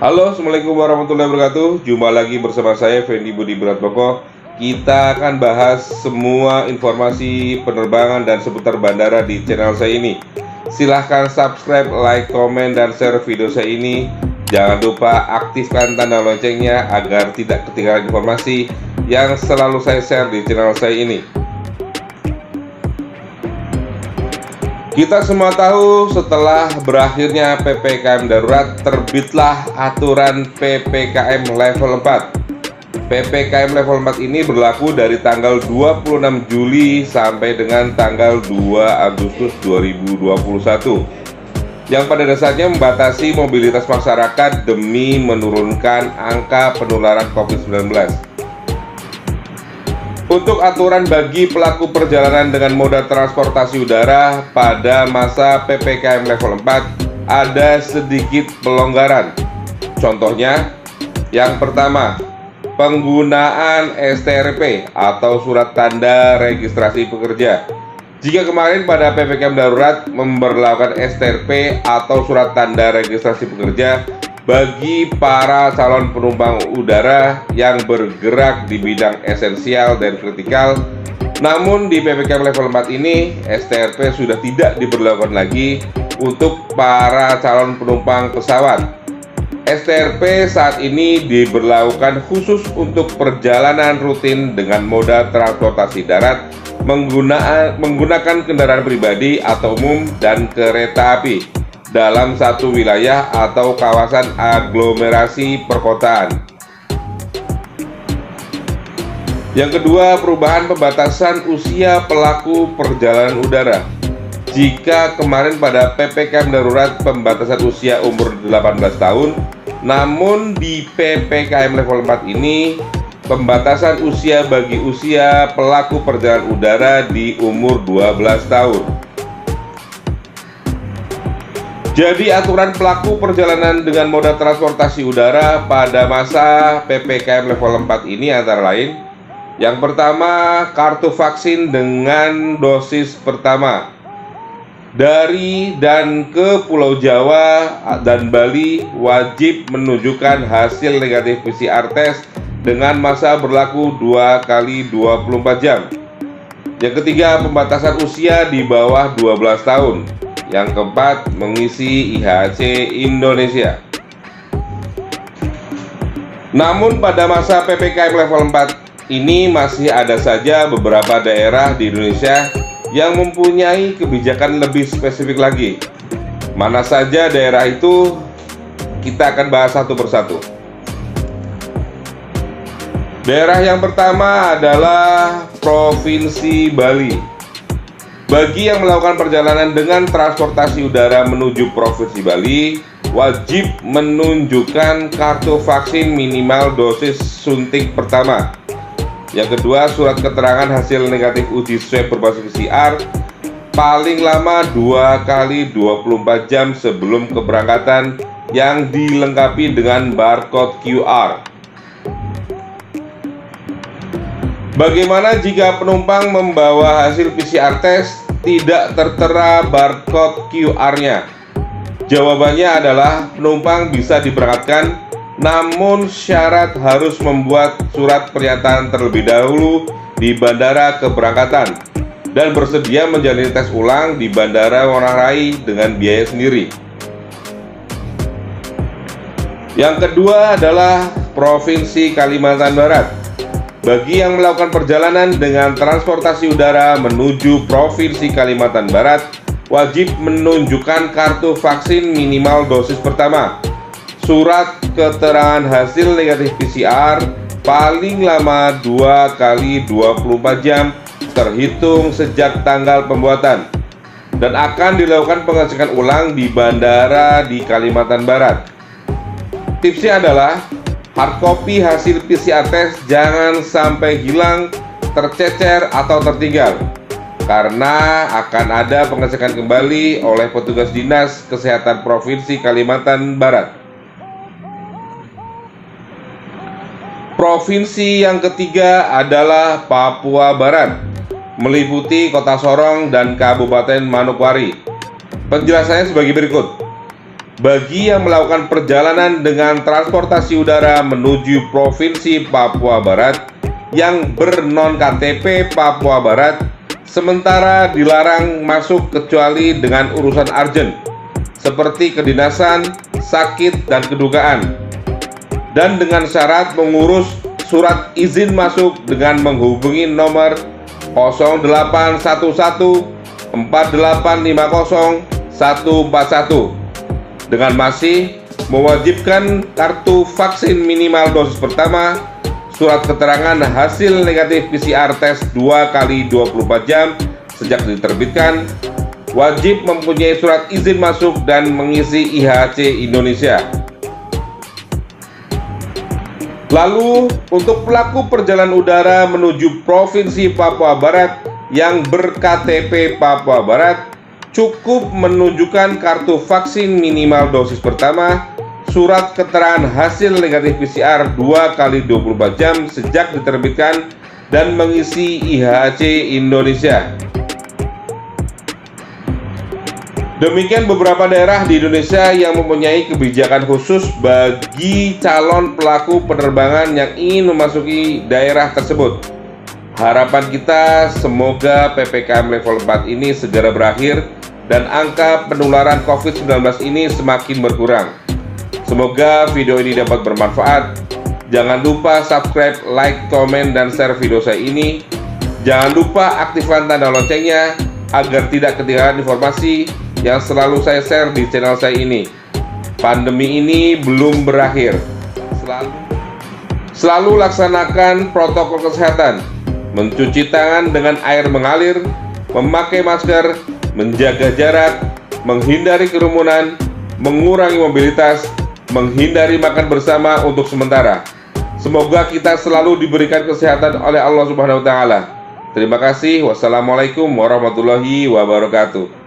Halo, Assalamualaikum warahmatullahi wabarakatuh. Jumpa lagi bersama saya Fendi Budi Bratmoko. Kita akan bahas semua informasi penerbangan dan seputar bandara di channel saya ini. Silahkan subscribe, like, komen, dan share video saya ini. Jangan lupa aktifkan tanda loncengnya agar tidak ketinggalan informasi yang selalu saya share di channel saya ini. Kita semua tahu setelah berakhirnya PPKM darurat, terbitlah aturan PPKM level 4. PPKM level 4 ini berlaku dari tanggal 26 Juli sampai dengan tanggal 2 Agustus 2021. Yang pada dasarnya membatasi mobilitas masyarakat demi menurunkan angka penularan COVID-19. Untuk aturan bagi pelaku perjalanan dengan moda transportasi udara pada masa PPKM level 4 ada sedikit pelonggaran. Contohnya, yang pertama, penggunaan STRP atau surat tanda registrasi pekerja. Jika kemarin pada PPKM darurat memberlakukan STRP atau surat tanda registrasi pekerja bagi para calon penumpang udara yang bergerak di bidang esensial dan kritikal, namun di PPKM level 4 ini STRP sudah tidak diberlakukan lagi untuk para calon penumpang pesawat. STRP saat ini diberlakukan khusus untuk perjalanan rutin dengan moda transportasi darat menggunakan kendaraan pribadi atau umum dan kereta api dalam satu wilayah atau kawasan aglomerasi perkotaan. Yang kedua, perubahan pembatasan usia pelaku perjalanan udara. Jika kemarin pada PPKM darurat pembatasan usia umur 18 tahun, namun di PPKM level 4 ini pembatasan usia bagi usia pelaku perjalanan udara di umur 12 tahun. Jadi aturan pelaku perjalanan dengan moda transportasi udara pada masa PPKM level 4 ini antara lain: yang pertama, kartu vaksin dengan dosis pertama. Dari dan ke Pulau Jawa dan Bali wajib menunjukkan hasil negatif PCR test dengan masa berlaku 2 kali 24 jam. Yang ketiga, pembatasan usia di bawah 12 tahun. Yang keempat, mengisi IHC Indonesia. Namun pada masa PPKM level 4 ini masih ada saja beberapa daerah di Indonesia yang mempunyai kebijakan lebih spesifik lagi. Mana saja daerah itu? Kita akan bahas satu persatu. Daerah yang pertama adalah Provinsi Bali. Bagi yang melakukan perjalanan dengan transportasi udara menuju Provinsi Bali, wajib menunjukkan kartu vaksin minimal dosis suntik pertama. Yang kedua, surat keterangan hasil negatif uji swab berbasis PCR paling lama 2 kali 24 jam sebelum keberangkatan yang dilengkapi dengan barcode QR. Bagaimana jika penumpang membawa hasil PCR test tidak tertera barcode QR-nya? Jawabannya adalah penumpang bisa diberangkatkan, namun syarat harus membuat surat pernyataan terlebih dahulu di bandara keberangkatan dan bersedia menjalani tes ulang di Bandara Ngurah Rai dengan biaya sendiri. Yang kedua adalah Provinsi Kalimantan Barat. Bagi yang melakukan perjalanan dengan transportasi udara menuju Provinsi Kalimantan Barat, wajib menunjukkan kartu vaksin minimal dosis pertama, surat keterangan hasil negatif PCR paling lama 2 kali 24 jam terhitung sejak tanggal pembuatan, dan akan dilakukan pengecekan ulang di bandara di Kalimantan Barat. Tipsnya adalah hard copy hasil PCR test jangan sampai hilang, tercecer, atau tertinggal, karena akan ada pengecekan kembali oleh petugas Dinas Kesehatan Provinsi Kalimantan Barat. Provinsi yang ketiga adalah Papua Barat, meliputi Kota Sorong dan Kabupaten Manokwari. Penjelasannya sebagai berikut. bagi yang melakukan perjalanan dengan transportasi udara menuju Provinsi Papua Barat yang bernon KTP Papua Barat, sementara dilarang masuk kecuali dengan urusan urgent seperti kedinasan, sakit, dan kedukaan, dan dengan syarat mengurus surat izin masuk dengan menghubungi nomor 0811 4850 141 dengan masih mewajibkan kartu vaksin minimal dosis pertama, surat keterangan hasil negatif PCR tes 2 kali 24 jam sejak diterbitkan, wajib mempunyai surat izin masuk dan mengisi IHC Indonesia. Lalu, untuk pelaku perjalanan udara menuju Provinsi Papua Barat yang ber-KTP Papua Barat, cukup menunjukkan kartu vaksin minimal dosis pertama, surat keterangan hasil negatif PCR 2 kali 24 jam sejak diterbitkan, dan mengisi IHC Indonesia. Demikian beberapa daerah di Indonesia yang mempunyai kebijakan khusus bagi calon pelaku penerbangan yang ingin memasuki daerah tersebut. Harapan kita semoga PPKM level 4 ini segera berakhir dan angka penularan COVID-19 ini semakin berkurang. Semoga video ini dapat bermanfaat. Jangan lupa subscribe, like, komen, dan share video saya ini. Jangan lupa aktifkan tanda loncengnya agar tidak ketinggalan informasi yang selalu saya share di channel saya ini. Pandemi ini belum berakhir. Selalu laksanakan protokol kesehatan, mencuci tangan dengan air mengalir, memakai masker, menjaga jarak, menghindari kerumunan, mengurangi mobilitas, menghindari makan bersama untuk sementara. Semoga kita selalu diberikan kesehatan oleh Allah Subhanahu wa Ta'ala. Terima kasih. Wassalamualaikum warahmatullahi wabarakatuh.